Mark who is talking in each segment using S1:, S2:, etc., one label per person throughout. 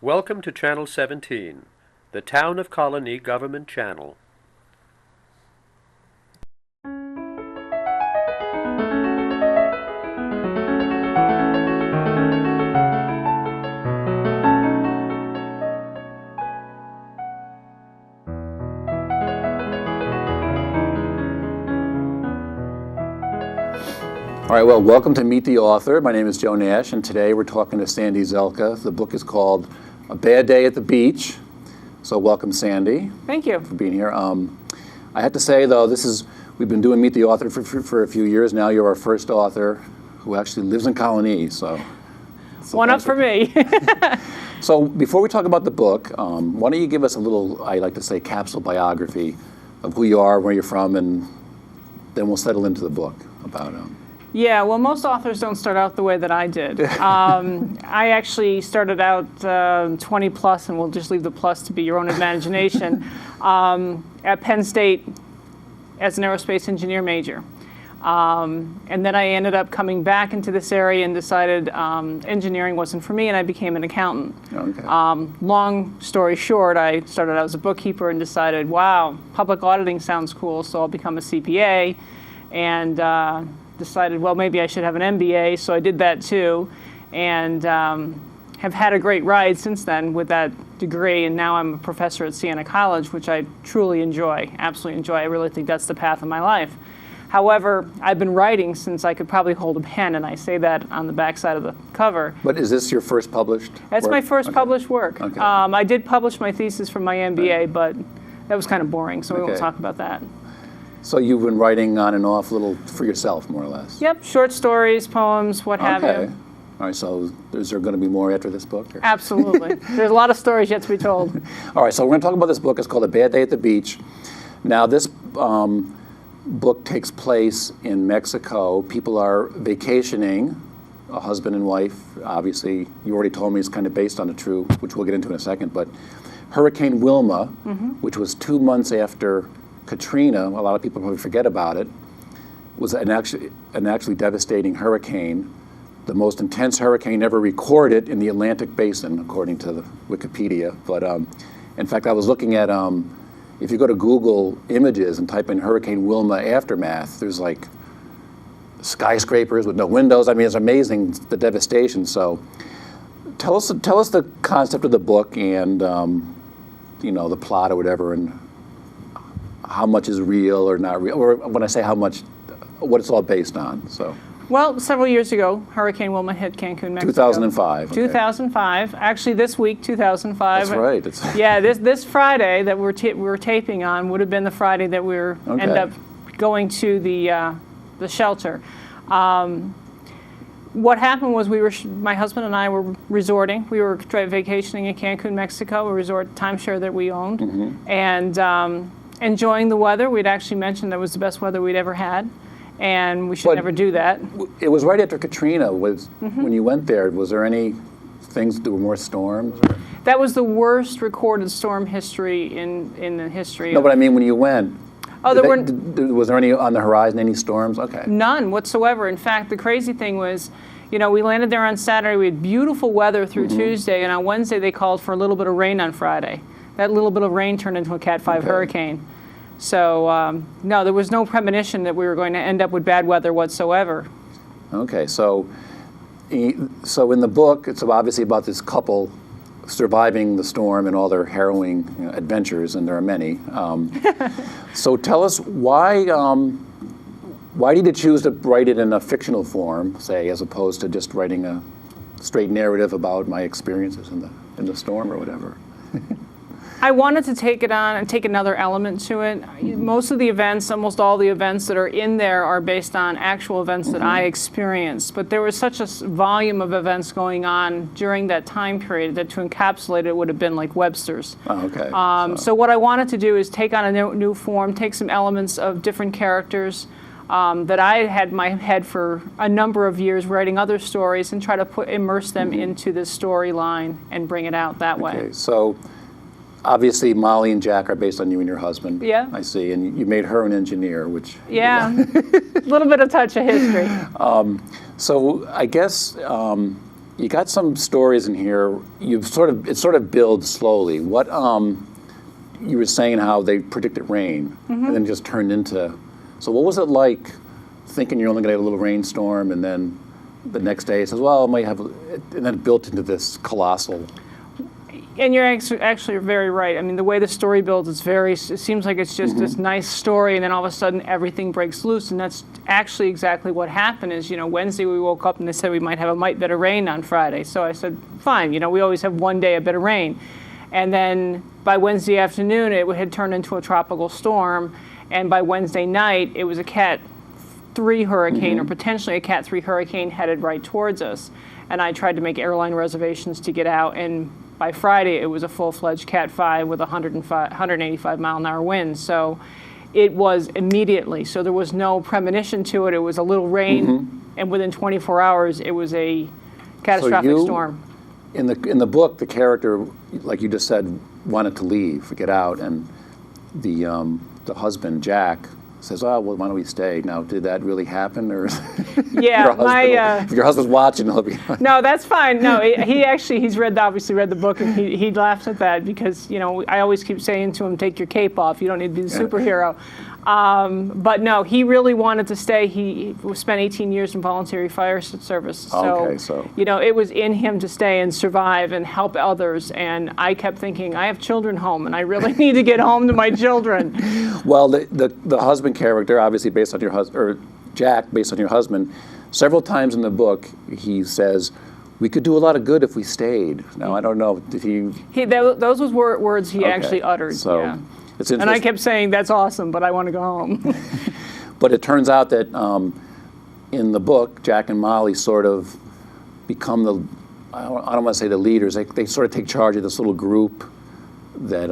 S1: Welcome to Channel 17, the Town of Colonie Government Channel.
S2: All right, well, welcome to Meet the Author. My name is Joe Nash, and today we're talking to Sandy Zelka. The book is called A Bad Day at the Beach. So welcome, Sandy.
S3: Thank you.
S2: For being here. I have to say, though, we've been doing Meet the Author for a few years now. You're our first author who actually lives in Colonie, so
S3: one up for me.
S2: So before we talk about the book, why don't you give us a little, I like to say, capsule biography of who you are, where you're from, and then we'll settle into the book about
S3: Yeah, well, most authors don't start out the way that I did. I actually started out 20 plus, and we'll just leave the plus to be your own imagination, at Penn State as an aerospace engineer major. And then I ended up coming back into this area and decided engineering wasn't for me, and I became an accountant.
S2: Okay.
S3: Long story short, I started out as a bookkeeper and decided, wow, public auditing sounds cool, so I'll become a CPA. And decided, well, maybe I should have an MBA, so I did that too, and have had a great ride since then with that degree, and now I'm a professor at Siena College, which I truly enjoy, absolutely enjoy. I really think that's the path of my life. However, I've been writing since I could probably hold a pen, and I say that on the back side of the cover.
S2: But is this your first published
S3: That's
S2: work?
S3: my first
S2: Okay.
S3: published work.
S2: Okay.
S3: I did publish my thesis from my MBA,
S2: Right.
S3: but that was kind of boring, so we won't
S2: Okay.
S3: talk about that.
S2: So you've been writing on and off a little for yourself, more or less?
S3: Yep, short stories, poems, what have
S2: Okay.
S3: you.
S2: All right, so is there going to be more after this book? Or?
S3: Absolutely. There's a lot of stories yet to be told.
S2: All right, so we're going to talk about this book. It's called A Bad Day at the Beach. Now, this book takes place in Mexico. People are vacationing, a husband and wife. Obviously, you already told me it's kind of based on a true, which we'll get into in a second, but Hurricane Wilma, which was 2 months after Katrina, a lot of people probably forget about it, was an actually devastating hurricane, the most intense hurricane ever recorded in the Atlantic Basin, according to the Wikipedia. But in fact, I was looking at, if you go to Google Images and type in Hurricane Wilma aftermath, there's like skyscrapers with no windows. I mean, it's amazing, the devastation. So tell us the concept of the book and the plot or whatever, and how much is real or not real, or when I say how much, what it's all based on. So.
S3: Well, several years ago, Hurricane Wilma hit Cancun, Mexico.
S2: 2005. Okay.
S3: 2005. Actually, this week, 2005.
S2: That's right.
S3: Yeah, this Friday that we're taping on would have been the Friday that end up going to the shelter. What happened was my husband and I were resorting. We were vacationing in Cancun, Mexico, a resort timeshare that we owned, and enjoying the weather. We'd actually mentioned that was the best weather we'd ever had, and we should never do that.
S2: It was right after Katrina. When you went there, was there any things, there were more storms? Or?
S3: That was the worst recorded storm history in the history.
S2: No, but I mean when you went,
S3: oh,
S2: was there any on the horizon, any storms? Okay.
S3: None whatsoever. In fact, the crazy thing was, we landed there on Saturday. We had beautiful weather through Tuesday, and on Wednesday they called for a little bit of rain on Friday. That little bit of rain turned into a Cat 5 hurricane. So, no, there was no premonition that we were going to end up with bad weather whatsoever.
S2: Okay, so in the book, it's obviously about this couple surviving the storm and all their harrowing adventures, and there are many. So tell us why did you choose to write it in a fictional form, say, as opposed to just writing a straight narrative about my experiences in the storm or whatever?
S3: I wanted to take it on and take another element to it. Most of the events, almost all the events that are in there are based on actual events that I experienced. But there was such a volume of events going on during that time period that to encapsulate it would have been like Webster's.
S2: Oh, okay.
S3: So what I wanted to do is take on a new form, take some elements of different characters that I had in my head for a number of years, writing other stories, and try to immerse them into this storyline and bring it out that way.
S2: Okay, so obviously Molly and Jack are based on you and your husband.
S3: Yeah.
S2: I see, and you made her an engineer, which...
S3: Yeah, a little bit of touch of history.
S2: So I guess You got some stories in here. It sort of builds slowly. What you were saying how they predicted rain, and then just turned into. So what was it like, thinking you're only going to get a little rainstorm, and then the next day it says, well, it might have, and then it built into this colossal.
S3: And you're actually very right. I mean, the way the story builds, it seems like it's just this nice story, and then all of a sudden everything breaks loose, and that's actually exactly what happened. Is, Wednesday we woke up and they said we might have a mite bit of rain on Friday. So I said, fine, we always have one day a bit of rain. And then by Wednesday afternoon it had turned into a tropical storm, and by Wednesday night it was a Cat 3 hurricane, or potentially a Cat 3 hurricane headed right towards us. And I tried to make airline reservations to get out, and by Friday, it was a full-fledged Cat 5 with 185 mile an hour winds. So it was immediately. So there was no premonition to it. It was a little rain, and within 24 hours, it was a catastrophic storm.
S2: In the book, the character, like you just said, wanted to leave, get out, and the husband, Jack, says, "Oh, well, why don't we stay?" Now, did that really happen, or?
S3: Yeah,
S2: if your husband's watching, he'll be.
S3: No, that's fine. No, he's obviously read the book, and he laughs at that because I always keep saying to him, "Take your cape off. You don't need to be the superhero." But no, he really wanted to stay. He spent 18 years in voluntary fire service. So, it was in him to stay and survive and help others. And I kept thinking, I have children home, and I really need to get home to my children.
S2: Well, the husband character, obviously based on your husband, or Jack, based on your husband, several times in the book he says, "We could do a lot of good if we stayed." Now, I don't know, did he?
S3: Those was words he actually uttered.
S2: So.
S3: Yeah.
S2: It's interesting.
S3: And I kept saying, "That's awesome, but I want to go home."
S2: But it turns out that in the book, Jack and Molly sort of become I don't want to say the leaders. They sort of take charge of this little group that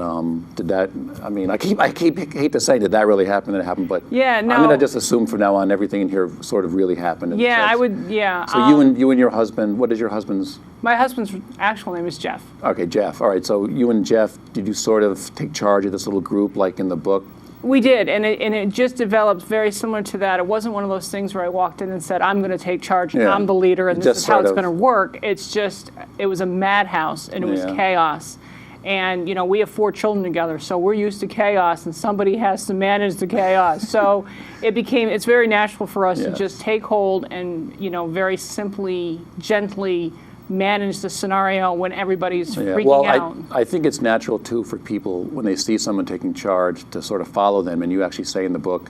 S2: did that. I mean, I hate to say, did that really happen? Did it happen? But
S3: yeah, no.
S2: I'm going to just assume from now on everything in here sort of really happened.
S3: Yeah, I would. Yeah.
S2: So you and your husband. What is your husband's?
S3: My husband's actual name is Jeff.
S2: Okay, Jeff. All right. So you and Jeff, did you sort of take charge of this little group like in the book?
S3: We did, and it just developed very similar to that. It wasn't one of those things where I walked in and said, "I'm going to take charge, and I'm the leader, and this is how it's going to work." It's just, it was a madhouse, and it was chaos. And, we have 4 children together, so we're used to chaos, and somebody has to manage the chaos. So it's very natural for us to just take hold and, very simply, gently manage the scenario when everybody's freaking out.
S2: I think it's natural, too, for people, when they see someone taking charge, to sort of follow them. And you actually say in the book,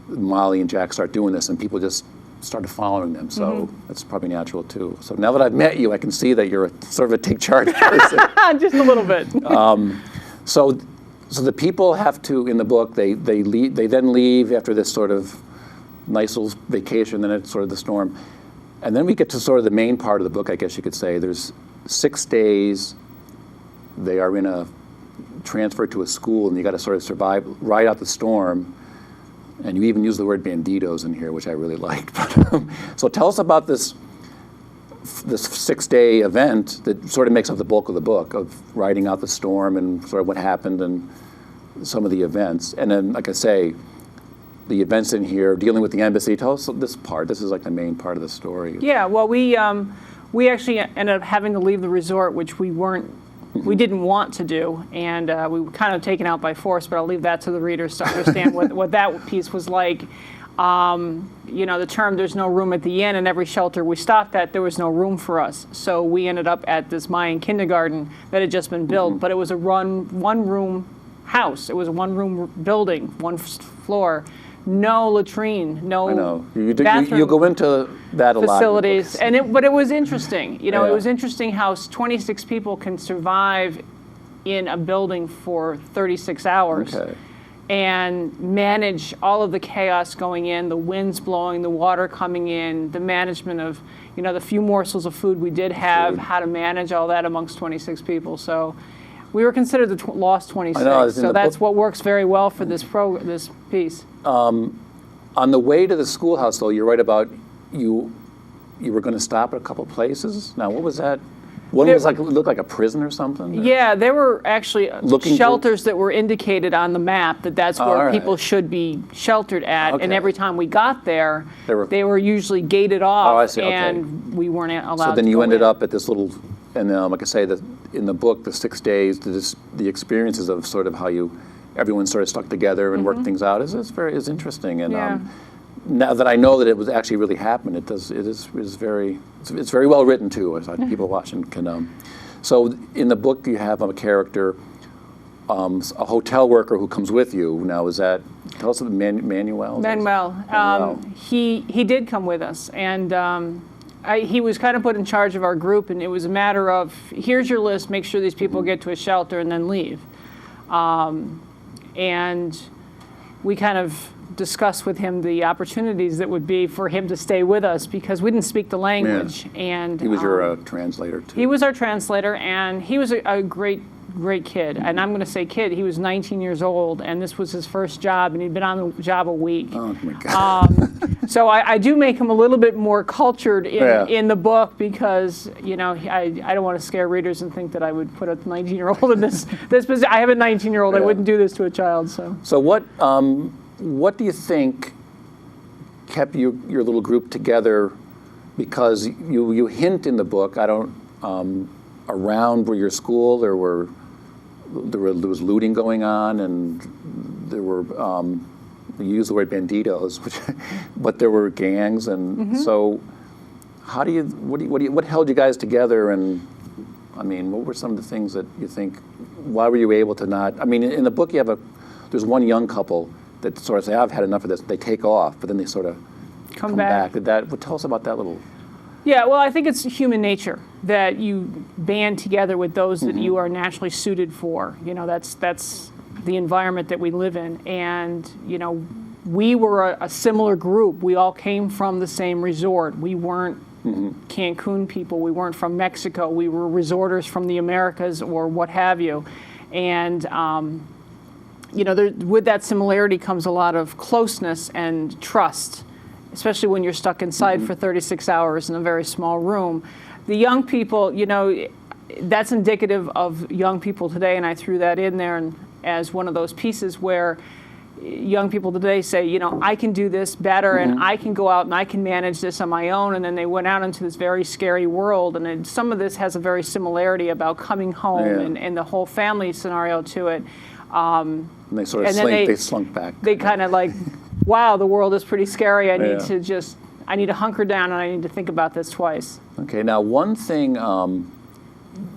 S2: Molly and Jack start doing this, and people just started following them. So that's probably natural, too. So now that I've met you, I can see that you're sort of a take charge person.
S3: Just a little bit.
S2: So the people have to, in the book, they then leave after this sort of nice little vacation, then it's sort of the storm. And then we get to sort of the main part of the book, I guess you could say. There's 6 days. They are transferred to a school, and you got to sort of survive, ride out the storm. And you even use the word banditos in here, which I really liked. So tell us about this 6-day event that sort of makes up the bulk of the book, of riding out the storm and sort of what happened and some of the events. And then, like I say, the events in here, dealing with the embassy. Tell us this part. This is like the main part of the story.
S3: Yeah, well, we actually ended up having to leave the resort, which we didn't want to do, and we were kind of taken out by force, but I'll leave that to the readers to understand what that piece was like. The term, there's no room at the inn, and every shelter we stopped at, there was no room for us. So we ended up at this Mayan kindergarten that had just been built, but it was a one-room house. It was a one-room building, 1 floor. No latrine, no bathroom.
S2: You go into that a lot.
S3: Facilities, but it was interesting. It was interesting how 26 people can survive in a building for 36 hours and manage all of the chaos going in, the winds blowing, the water coming in, the management of, the few morsels of food we did have, how to manage all that amongst 26 people. So we were considered the lost 26. So that's what works very well for this piece.
S2: On the way to the schoolhouse, though, you're right about you were going to stop at a couple places. Now, what was that? One was like looked like a prison or something.
S3: Yeah, there were actually
S2: Looking
S3: shelters that were indicated on the map that's where
S2: right.
S3: people should be sheltered at. And
S2: Okay.
S3: every time we got there,
S2: They
S3: they
S2: were-
S3: were usually gated off,
S2: I see, okay.
S3: and we weren't allowed to
S2: So then you
S3: go
S2: ended
S3: in.
S2: up at this little, and like I say, in the book, the 6 days, the experiences of sort of how everyone sort of stuck together and worked things out is interesting. And
S3: Yeah.
S2: now that I know that it was actually really happened, it's very well written too. As people watching can. So in the book, you have a character, a hotel worker who comes with you. Now, tell us about Manuel?
S3: Manuel. He did come with us, and he was kind of put in charge of our group, and it was a matter of, here's your list, make sure these people get to a shelter and then leave. And we kind of discussed with him the opportunities that would be for him to stay with us, because we didn't speak the language.
S2: Yeah.
S3: And
S2: He was your translator too.
S3: he was our translator, and he was a great kid. And I'm going to say kid, he was 19 years old, and this was his first job, and he'd been on the job a week.
S2: Oh my God.
S3: So I do make him a little bit more cultured
S2: Yeah.
S3: in the book, because, I don't want to scare readers and think that I would put a 19-year-old in this position. I have a 19-year-old. I
S2: Yeah.
S3: wouldn't do this to a child.
S2: So what do you think kept your little group together? Because you hint in the book, around where your school there was looting going on, and there were you use the word banditos, but there were gangs, and so what held you guys together? And I mean, what were some of the things that you think? Why were you able to not? I mean, in the book you have there's one young couple that sort of say, I've had enough of this. They take off, but then they sort of come back. Tell us about that little.
S3: Yeah, well, I think it's human nature that you band together with those that you are naturally suited for. That's the environment that we live in. And, we were a similar group. We all came from the same resort. We weren't Cancun people. We weren't from Mexico. We were resorters from the Americas or what have you. And, with that similarity comes a lot of closeness and trust, especially when you're stuck inside for 36 hours in a very small room. The young people, that's indicative of young people today, and I threw that in there as one of those pieces where young people today say, I can do this better, and I can go out and I can manage this on my own, and then they went out into this very scary world, and then some of this has a very similarity about coming home and the whole family scenario to it.
S2: And they sort of they slunk back.
S3: They kind of like, wow, the world is pretty scary. I need to hunker down, and I need to think about this twice.
S2: Okay, now one thing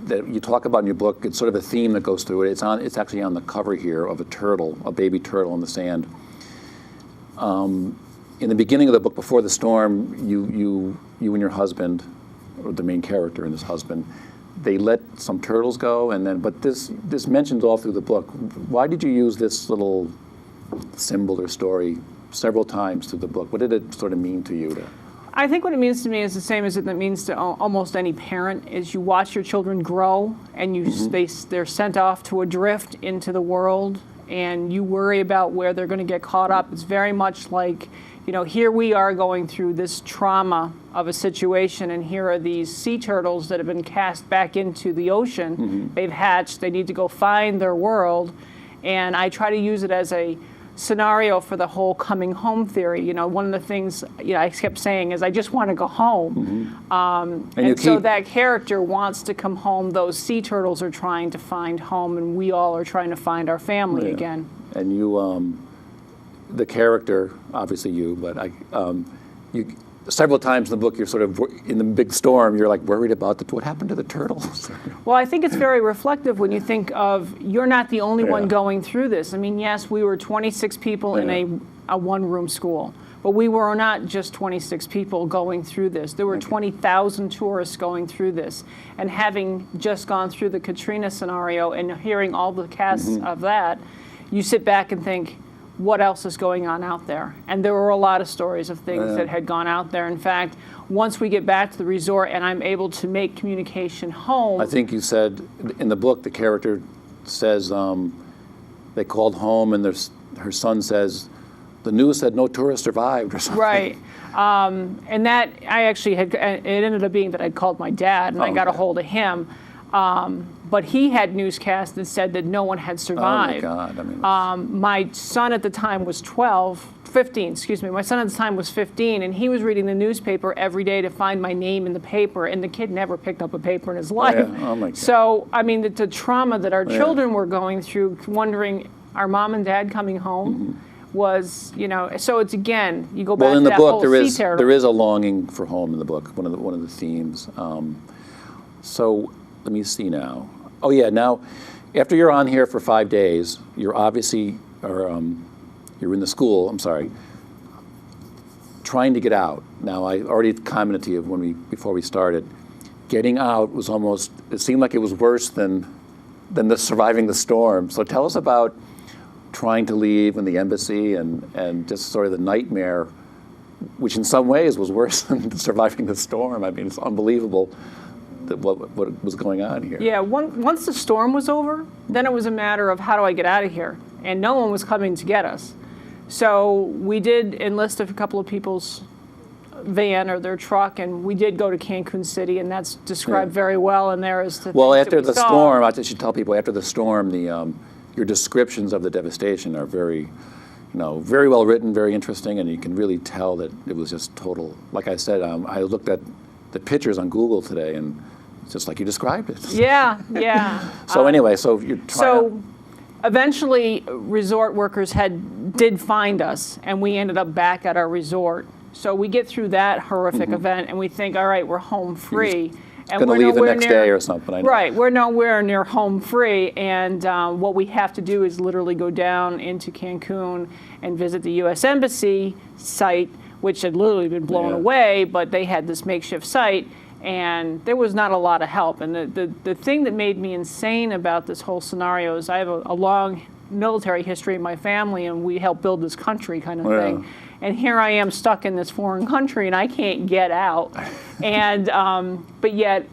S2: that you talk about in your book, it's sort of a theme that goes through it. It's actually on the cover here of a baby turtle in the sand. In the beginning of the book, before the storm, you and your husband, or the main character and his husband, they let some turtles go, but this mentions all through the book. Why did you use this little symbol or story several times through the book? What did it sort of mean to you?
S3: I think what it means to me is the same as it means to almost any parent, is you watch your children grow, and they're sent off to adrift into the world, and you worry about where they're going to get caught up. It's very much like, here we are going through this trauma of a situation, and here are these sea turtles that have been cast back into the ocean. They've hatched. They need to go find their world, and I try to use it as a scenario for the whole coming home theory. One of the things I kept saying is, I just want to go home. And so that character wants to come home. Those sea turtles are trying to find home, and we all are trying to find our family again.
S2: And you, the character, obviously you, but you several times in the book, you're sort of in the big storm. You're like worried about what happened to the turtles.
S3: Well, I think it's very reflective when you think of, you're not the only one going through this. I mean, yes, we were 26 people in a one-room school, but we were not just 26 people going through this. There were 20,000 tourists going through this, and having just gone through the Katrina scenario and hearing all the casts of that, you sit back and think, what else is going on out there? And there were a lot of stories of things that had gone out there. In fact, once we get back to the resort and I'm able to make communication home.
S2: I think you said in the book, the character says they called home, and her son says, the news said no tourist survived or something.
S3: Right. And that, I actually had, it ended up being that I'd called my dad, and I got a hold of him. But he had newscasts that said that no one had survived.
S2: Oh, my God. I mean,
S3: My son at the time was 15, excuse me. My son at the time was 15, and he was reading the newspaper every day to find my name in the paper, and the kid never picked up a paper in his life.
S2: yeah. Oh, my God.
S3: So, I mean, the trauma that our children were going through, wondering, are mom and dad coming home? Was, you know, so it's, again, you go back
S2: well, in
S3: to
S2: the
S3: that
S2: book,
S3: whole
S2: there
S3: sea turtle.
S2: there is a longing for home in the book, one of the themes. So let me see now. Oh, yeah, now, after you're on here for 5 days, you're obviously, or you're in the school, I'm sorry, trying to get out. Now, I already commented to you before we started, getting out was almost, it seemed like it was worse than the surviving the storm. So tell us about trying to leave in the embassy and just sort of the nightmare, which in some ways was worse than surviving the storm. I mean, it's unbelievable that what was going on here.
S3: Yeah, once the storm was over, then it was a matter of how do I get out of here? And no one was coming to get us. So we did enlist a couple of people's van or their truck, and we did go to Cancun City, and that's described very well in there as to
S2: Well,
S3: things that
S2: after
S3: we
S2: the
S3: saw.
S2: storm, I should tell people, after the storm, your descriptions of the devastation are very well written, very interesting, and you can really tell that it was just total. Like I said, I looked at the pictures on Google today, and it's just like you described it.
S3: Yeah, yeah.
S2: So anyway, so you're trying
S3: So eventually, resort workers did find us, and we ended up back at our resort. So we get through that horrific event, and we think, all right, we're home free. And
S2: going to
S3: we're
S2: leave the
S3: nowhere
S2: next
S3: near-
S2: day or something. I know.
S3: Right, we're nowhere near home free, and what we have to do is literally go down into Cancun and visit the U.S. Embassy site, which had literally been blown
S2: Yeah.
S3: away, but they had this makeshift site, and there was not a lot of help. And the thing that made me insane about this whole scenario is I have a long military history in my family, and we helped build this country kind of thing. And here I am stuck in this foreign country, and I can't get out. And but yet,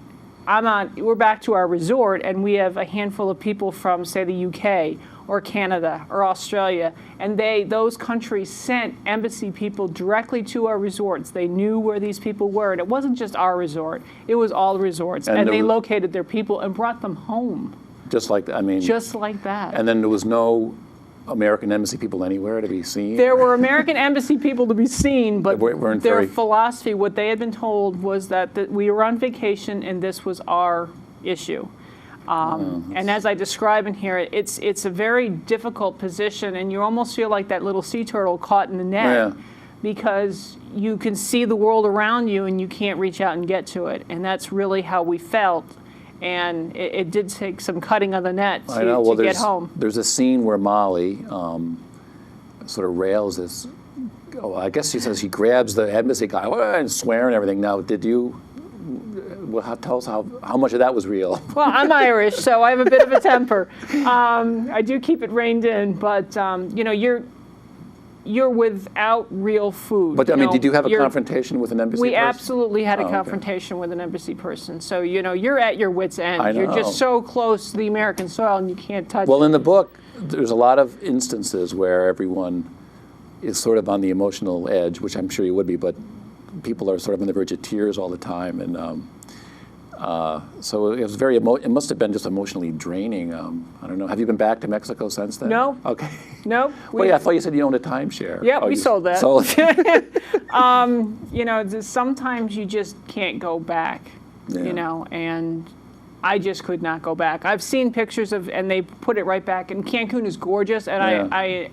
S3: we're back to our resort, and we have a handful of people from, say, the UK or Canada or Australia, and those countries sent embassy people directly to our resorts. They knew where these people were, and it wasn't just our resort; it was all the resorts, and they located their people and brought them home.
S2: Just like I mean.
S3: Just like that.
S2: And then there was no American embassy people anywhere to be seen?
S3: There were American embassy people to be seen, but
S2: weren't
S3: their
S2: very-
S3: philosophy, what they had been told, was that we were on vacation and this was our issue. And as I describe in here, it's a very difficult position, and you almost feel like that little sea turtle caught in the net.
S2: Yeah.
S3: Because you can see the world around you and you can't reach out and get to it. And that's really how we felt. And it did take some cutting of the net to get home.
S2: There's a scene where Molly sort of rails this. Oh, I guess she says he grabs the embassy guy and swearing and everything. Now, did you? Well, tell us how much of that was real.
S3: Well, I'm Irish, so I have a bit of a temper. I do keep it reined in, but you're without real food.
S2: But I mean, did you have a confrontation with an embassy
S3: We
S2: person?
S3: absolutely had a
S2: okay.
S3: confrontation with an embassy person. So you're at your wit's end.
S2: I know.
S3: You're just so close to the American soil, and you can't touch
S2: Well,
S3: it.
S2: in the book, there's a lot of instances where everyone is sort of on the emotional edge, which I'm sure you would be, but people are sort of on the verge of tears all the time, and so it was very. It must have been just emotionally draining. I don't know. Have you been back to Mexico since then?
S3: No.
S2: Okay.
S3: No.
S2: Well, yeah, I thought you said you owned a timeshare.
S3: Yeah,
S2: Oh,
S3: we
S2: you
S3: sold that.
S2: Sold
S3: Sometimes you just can't go back.
S2: Yeah.
S3: And I just could not go back. I've seen pictures and they put it right back. And Cancun is gorgeous, and
S2: Yeah.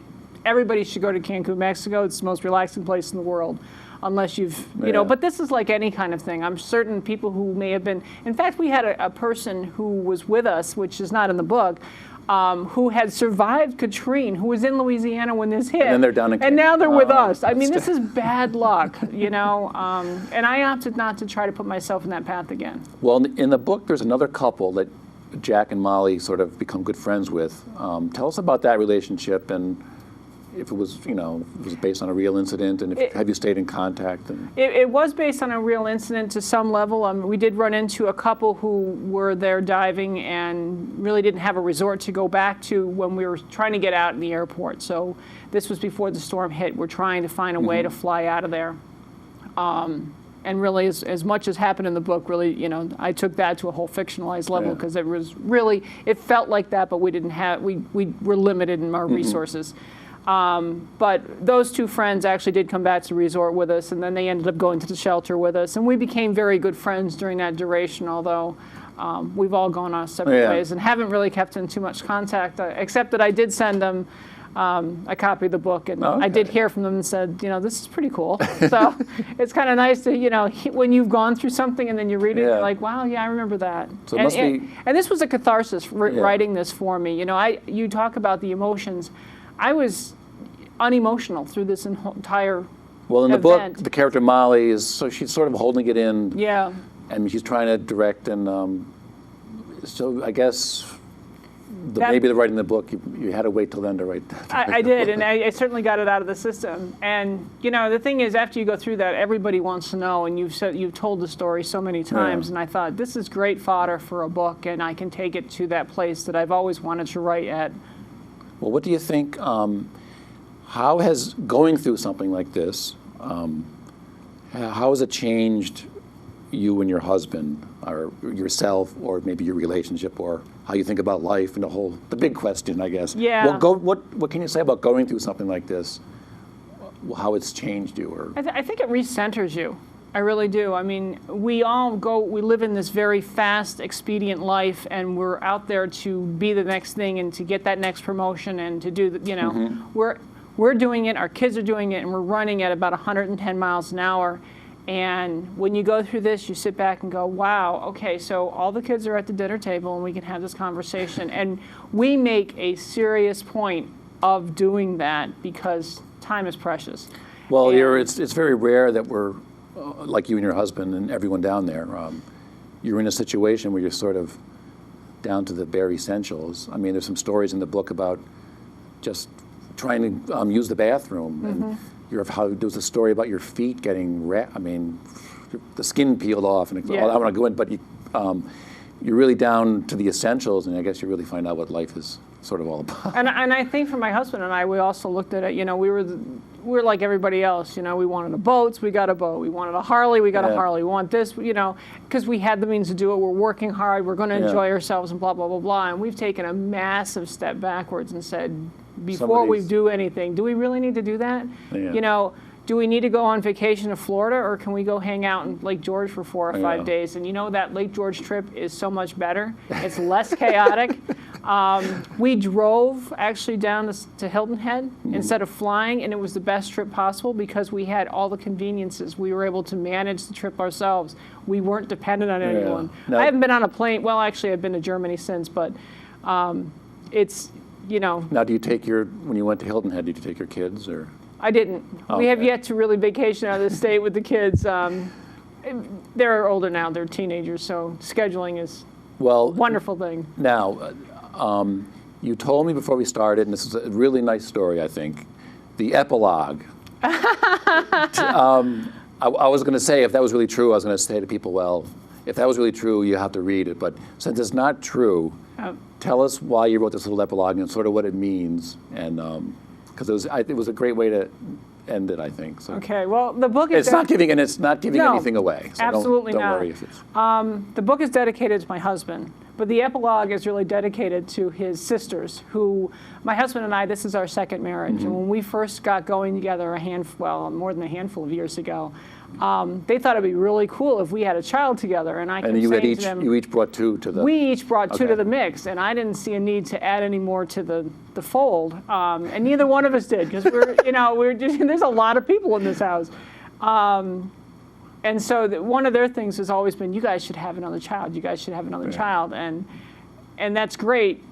S3: everybody should go to Cancun, Mexico. It's the most relaxing place in the world. Unless you've,
S2: Yeah.
S3: but this is like any kind of thing. I'm certain people who may have been, in fact, we had a person who was with us, which is not in the book, who had survived Katrine, who was in Louisiana when this hit.
S2: And then they're down in
S3: And now they're with us. I mean,
S2: that's
S3: this is bad luck, and I opted not to try to put myself in that path again.
S2: Well, in the book, there's another couple that Jack and Molly sort of become good friends with. Tell us about that relationship and if it was, you know, it was based on a real incident, and have you stayed in contact? And
S3: It was based on a real incident to some level. We did run into a couple who were there diving and really didn't have a resort to go back to when we were trying to get out in the airport. So this was before the storm hit. We're trying to find a way to fly out of there. And really, as much as happened in the book, really, you know, I took that to a whole fictionalized level because it was really, it felt like that, but we didn't have, we were limited in our resources. But those two friends actually did come back to the resort with us, and then they ended up going to the shelter with us, and we became very good friends during that duration, although we've all gone our separate ways and haven't really kept in too much contact, except that I did send them a copy of the book, and I did hear from them and said, you know, this is pretty cool. So it's kind of nice to, you know, when you've gone through something and then you read it, you're like, wow, yeah, I remember that.
S2: So it must be...
S3: and this was a catharsis, writing this for me. You know, you talk about the emotions. I was unemotional through this entire
S2: Well, in the
S3: event.
S2: book, the character Molly is, so she's sort of holding it in.
S3: Yeah.
S2: And she's trying to direct, and so I guess maybe the writing the book, you had to wait till then to write that.
S3: I did, and I certainly got it out of the system. And you know, the thing is, after you go through that, everybody wants to know, and you've told the story so many times. And I thought, this is great fodder for a book, and I can take it to that place that I've always wanted to write at.
S2: Well, what do you think? How has going through something like this? How has it changed you and your husband, or yourself, or maybe your relationship, or how you think about life, and the big question, I guess.
S3: Yeah.
S2: Well, what can you say about going through something like this? How it's changed you, or?
S3: I think it recenters you. I really do. I mean, we live in this very fast, expedient life, and we're out there to be the next thing and to get that next promotion and to do, you know, we're doing it, our kids are doing it, and we're running at about 110 miles an hour. And when you go through this, you sit back and go, wow, okay, so all the kids are at the dinner table and we can have this conversation. And we make a serious point of doing that because time is precious.
S2: Well, it's very rare that we're, like you and your husband and everyone down there, you're in a situation where you're sort of down to the bare essentials. I mean, there's some stories in the book about just trying to use the bathroom. And there's a story about your feet getting the skin peeled off, and I don't want to go in, but you're really down to the essentials, and I guess you really find out what life is sort of all about.
S3: And I think for my husband and I, we also looked at it, you know, we were like everybody else, you know, we wanted a boat, we got a boat. We wanted a Harley, we got a Harley. We want this, you know, because we had the means to do it. We're working hard, we're going to enjoy ourselves, and blah, blah, blah, blah. And we've taken a massive step backwards and said, before we do anything, do we really need to do that?
S2: Yeah.
S3: You know, do we need to go on vacation to Florida, or can we go hang out in Lake George for 4 or 5 days? And you know, that Lake George trip is so much better. It's less chaotic. We drove actually down to Hilton Head instead of flying, and it was the best trip possible because we had all the conveniences. We were able to manage the trip ourselves. We weren't dependent on anyone.
S2: No.
S3: I haven't been on a plane. Well, actually, I've been to Germany since, but it's, you know.
S2: Now, when you went to Hilton Head, did you take your kids, or?
S3: I didn't. We have yet to really vacation out of the state with the kids. They're older now. They're teenagers, so scheduling is a wonderful thing.
S2: Now, you told me before we started, and this is a really nice story, I think, the epilogue. I was going to say, if that was really true, I was going to say to people, well, if that was really true, you have to read it. But since it's not true, tell us why you wrote this little epilogue and sort of what it means, and because it was a great way to end it, I think. So.
S3: Okay. Well, the book is.
S2: It's not giving anything away. So
S3: absolutely
S2: don't
S3: not.
S2: worry if it's.
S3: The book is dedicated to my husband, but the epilogue is really dedicated to his sisters, who my husband and I. This is our second marriage, and when we first got going together more than a handful of years ago, they thought it'd be really cool if we had a child together. And I kept saying to them,
S2: you each brought two to the.
S3: We each brought two to the mix, and I didn't see a need to add any more to the fold, and neither one of us did, because there's a lot of people in this house. And so one of their things has always been, you guys should have another child. You guys should have another child, and that's great.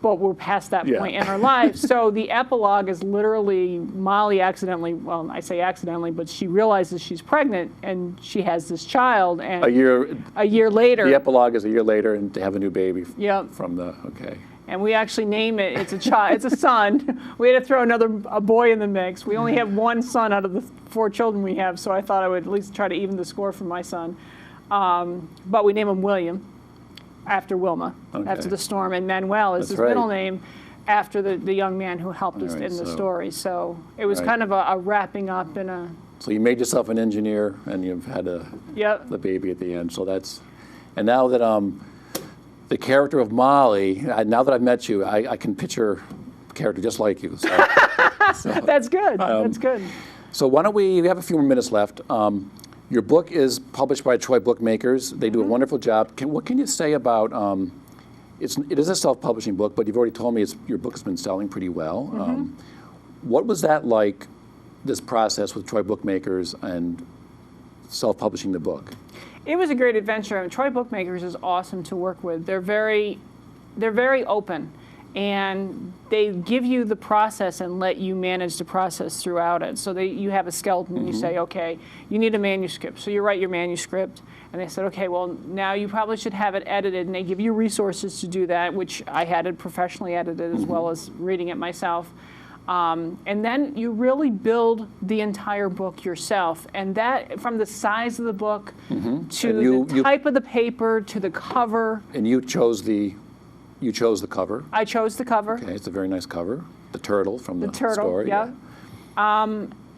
S3: But we're past that point in our lives. So the epilogue is literally Molly accidentally, well, I say accidentally, but she realizes she's pregnant and she has this child. And a year later.
S2: The epilogue is a year later, and they have a new baby
S3: Yep.
S2: from the, okay.
S3: And we actually name it. It's a child. It's a son. We had to throw a boy in the mix. We only have one son out of the 4 children we have, so I thought I would at least try to even the score for my son. But we name him William, after Wilma, after the storm, and Manuel is his middle name, after the young man who helped us in the story. So it was kind of a wrapping up in a.
S2: So you made yourself an engineer, and you've had the baby at the end. So that's, and now that the character of Molly, now that I've met you, I can picture a character just like you. So,
S3: That's good. That's good.
S2: So why don't we have a few more minutes left. Your book is published by Troy Bookmakers. They do a wonderful job. What can you say about, it is a self-publishing book, but you've already told me your book has been selling pretty well. What was that like, this process with Troy Bookmakers and self-publishing the book?
S3: It was a great adventure. I mean, Troy Bookmakers is awesome to work with. They're very open, and they give you the process and let you manage the process throughout it. So you have a skeleton. You say, okay, you need a manuscript. So you write your manuscript, and they said, okay, well, now you probably should have it edited, and they give you resources to do that, which I had it professionally edited as well as reading it myself. And then you really build the entire book yourself, and that from the size of the book to the type of the paper to the cover. And you chose the cover. I chose the cover.
S2: Okay, it's a very nice cover. The turtle from the
S3: story. Yeah.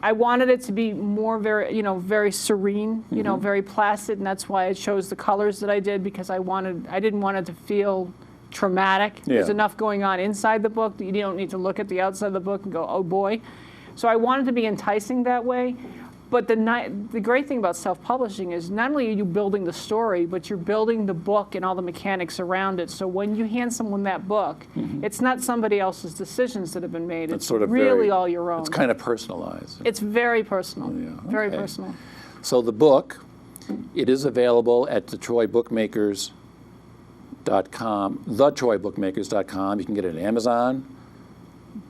S3: I wanted it to be more very serene, very placid, and that's why I chose the colors that I did, because I didn't want it to feel traumatic. There's enough going on inside the book that you don't need to look at the outside of the book and go, oh boy. So I wanted to be enticing that way. But the great thing about self-publishing is not only are you building the story, but you're building the book and all the mechanics around it. So when you hand someone that book, it's not somebody else's decisions that have been made. It's sort of really all your own.
S2: It's kind of personalized.
S3: It's very personal. Very personal.
S2: So the book, it is available at the TroyBookmakers.com, thetroybookmakers.com. You can get it at Amazon,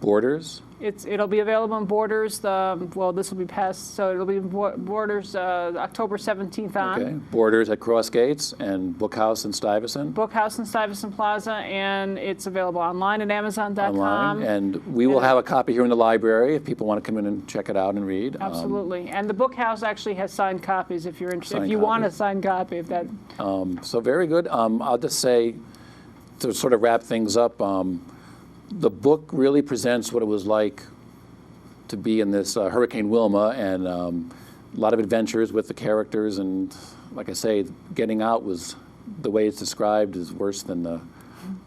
S2: Borders.
S3: It'll be available on Borders. Well, this will be passed, so it'll be Borders October 17th on.
S2: Okay. Borders at Cross Gates and Bookhouse in Stuyvesant.
S3: Bookhouse in Stuyvesant Plaza, and it's available online at Amazon.com.
S2: Online, and we will have a copy here in the library if people want to come in and check it out and read.
S3: Absolutely, and the Bookhouse actually has signed copies if you're interested. If you want a signed copy, if that.
S2: So very good. I'll just say, to sort of wrap things up. The book really presents what it was like to be in this Hurricane Wilma, and a lot of adventures with the characters. And like I say, getting out was, the way it's described, is worse than the.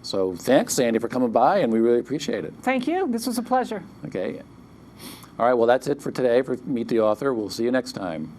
S2: So thanks, Sandy, for coming by, and we really appreciate it.
S3: Thank you. This was a pleasure.
S2: Okay. All right. Well, that's it for today for Meet the Author. We'll see you next time.